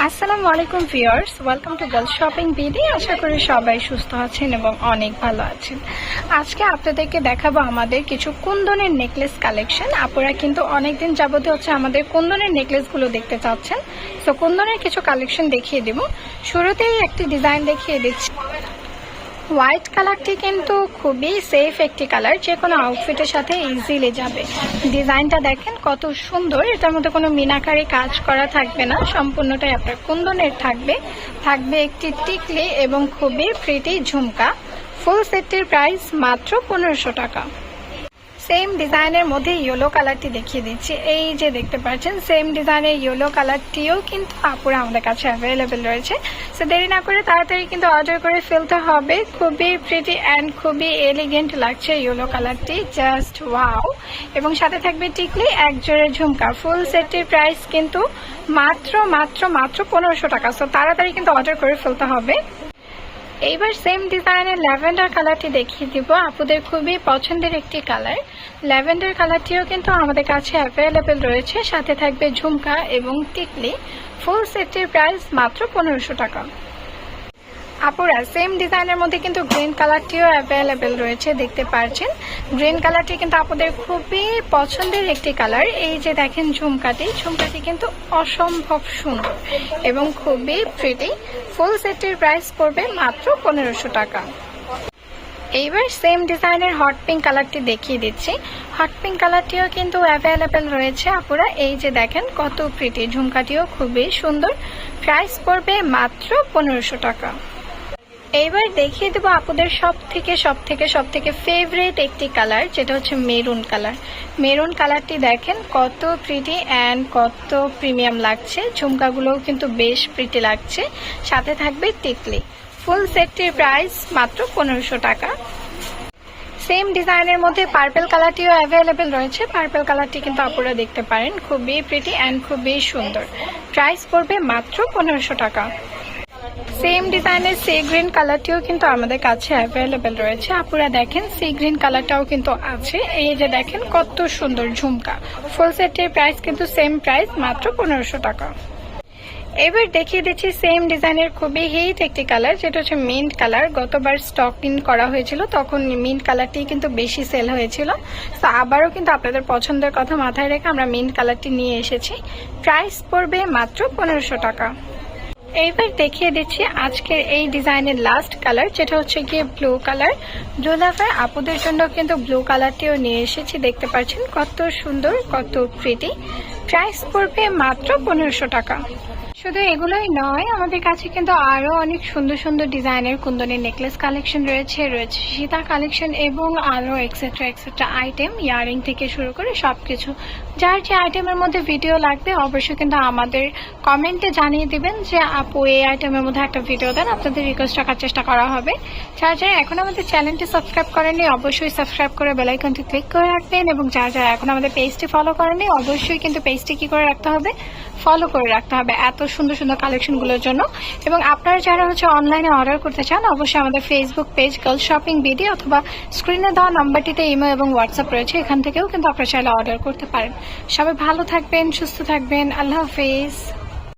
আসসালামু আলাইকুম viewers, welcome to girls shopping BD. আশা করি সবাই সুস্থ আছেন এবং অনেক ভালো আছেন। আজকে আপনাদেরকে দেখাবো আমাদের কিছু কুন্দনের নেকলেস কালেকশন। আপনারা কিন্তু অনেকদিন যাবত আমাদের কুন্দনের নেকলেসগুলো দেখতে চাচ্ছেন, সো কুন্দনের কিছু কালেকশন দেখিয়ে দেব। শুরুতেই একটি ডিজাইন দেখিয়ে দিচ্ছি। হোয়াইট কালারটি কিন্তু খুবই সেফ একটি কালার, যে কোনো আউটফিটের সাথে ইজিলি যাবে। ডিজাইনটা দেখেন কত সুন্দর, এটার মধ্যে কোনো মিনাকারি কাজ করা থাকবে না, সম্পূর্ণটাই আপনার কুন্দনের থাকবে। থাকবে একটি টিকলি এবং খুবই প্রিটি ঝুমকা। ফুল সেটটির প্রাইস মাত্র 1500 টাকা। সেম ডিজাইনের মধ্যে ইয়েলো কালারটি দেখিয়ে দিচ্ছি। এই যে দেখতে পাচ্ছেন সেম ডিজাইনের ইয়েলো কালারটিও কিন্তু আপুরা আমাদের কাছে অ্যাভেলেবেল রয়েছে। সো দেরি না করে তাড়াতাড়ি কিন্তু অর্ডার করে ফেলতে হবে। খুবই প্রিটি অ্যান্ড খুবই এলিগেন্ট লাগছে ইয়েলো কালারটি, জাস্ট ওয়াও। এবং সাথে থাকবে টিকলি, এক জোড়ে ঝুমকা। ফুল সেটটির প্রাইস কিন্তু মাত্র 1500 টাকা। সো তাড়াতাড়ি কিন্তু অর্ডার করে ফেলতে হবে। এইবার সেম ডিজাইনের ল্যাভেন্ডার কালারটি দেখিয়ে দিব। আপুদের খুবই পছন্দের একটি কালার। ল্যাভেন্ডার কালারটিও কিন্তু আমাদের কাছে অ্যাভেলেবেল রয়েছে, সাথে থাকবে ঝুমকা এবং টিকলি। ফুল সেটটির প্রাইস মাত্র 1500 টাকা। আপুরা সেম ডিজাইনের মধ্যে কিন্তু গ্রিন কালারটিও অ্যাভেলেবেল রয়েছে, দেখতে পাচ্ছেন। গ্রিন কালারটি কিন্তু আপনাদের খুবই পছন্দের একটি কালার। এই যে দেখেন ঝুমকাটি কিন্তু অসম্ভব সুন্দর এবং খুবই প্রিটি। ফুল সেটটির প্রাইস পড়বে মাত্র 1500 টাকা। এইবার সেম ডিজাইনের হট পিঙ্ক কালারটি দেখিয়ে দিচ্ছি। হট পিঙ্ক কালারটিও কিন্তু অ্যাভেলেবেল রয়েছে আপুরা। এই যে দেখেন কত প্রিটি, ঝুমকাটিও খুবই সুন্দর। প্রাইস পড়বে মাত্র 1500 টাকা। এইবার দেখিয়ে দেবো আপুদের সব থেকে ফেভারিট একটি কালার, যেটা হচ্ছে মেরুন কালার। মেরুন কালারটি দেখেন কত প্রিটি অ্যান্ড কত প্রিমিয়াম লাগছে। ঝুমকাগুলোও কিন্তু বেশ প্রিটি লাগছে, সাথে থাকবে টিকলি। ফুল সেটটির প্রাইস মাত্র 1500 টাকা। সেম ডিজাইনের মধ্যে পার্পল কালারটিও অ্যাভেলেবেল রয়েছে। পার্পল কালারটি কিন্তু আপনারা দেখতে পারেন, খুবই প্রিটি অ্যান্ড খুবই সুন্দর। প্রাইস পড়বে মাত্র 1500 টাকা। সেম ডিজাইনের সি গ্রিন কালারটিও কিন্তু আমাদের কাছে অ্যাভেলেবেল রয়েছে। আপনারা দেখেন সি গ্রিন কালারটাও কিন্তু আছে। এই যে দেখেন কত সুন্দর ঝুমকা। ফুল সেটের প্রাইস কিন্তু সেম প্রাইস, মাত্র 1500 টাকা। এবার দেখিয়ে দিচ্ছি সেম ডিজাইনের খুবই হিট একটি কালার, যেটা হচ্ছে মিন্ট কালার। গতবার স্টক ইন করা হয়েছিল, তখন মিন্ট কালারটি কিন্তু বেশি সেল হয়েছিল। তো আবারও কিন্তু আপনাদের পছন্দের কথা মাথায় রেখে আমরা মিন্ট কালারটি নিয়ে এসেছি। প্রাইস পড়বে মাত্র 1500 টাকা। এইবার দেখিয়ে দিচ্ছি আজকের এই ডিজাইনের লাস্ট কালার, যেটা হচ্ছে গিয়ে ব্লু কালার। জোলাফার আপুদের জন্য কিন্তু ব্লু কালারটিও নিয়ে এসেছি, দেখতে পাচ্ছেন কত সুন্দর, কত প্রিটি। প্রাইস পড়বে মাত্র 1500 টাকা। শুধু এগুলোই নয়, আমাদের কাছে কিন্তু আরো অনেক সুন্দর সুন্দর ডিজাইনের কুন্দনের নেকলেস কালেকশন রয়েছে সীতা কালেকশন এবং আরো এক্সেট্রা আইটেম, ইয়ারিং থেকে শুরু করে সবকিছু। যার যে আইটেমের মধ্যে ভিডিও লাগবে অবশ্যই কিন্তু আমাদের কমেন্টে জানিয়ে দিবেন যে আপু এই আইটেমের মধ্যে একটা ভিডিও দেন, আপনাদের রিকোয়েস্ট রাখার চেষ্টা করা হবে। যারা এখন আমাদের চ্যানেলটি সাবস্ক্রাইব করেননি অবশ্যই সাবস্ক্রাইব করে বেল আইকনটি ক্লিক করে রাখবেন, এবং যারা এখন আমাদের পেজটি ফলো করেননি অবশ্যই কিন্তু পেজটি কি করে রাখতে হবে, ফলো করে রাখতে হবে এত সুন্দর সুন্দর কালেকশনগুলোর জন্য। এবং আপনারা যারা অনলাইনে অর্ডার করতে চান অবশ্যই আমাদের Facebook page girls shopping BD অথবা স্ক্রিনে দেওয়া নাম্বারটিতে ইমেল এবং হোয়াটসঅ্যাপ রয়েছে, এখান থেকেও কিন্তু আপনারা চাইলে অর্ডার করতে পারেন। সবাই ভালো থাকবেন, সুস্থ থাকবেন। আল্লাহ হাফেজ।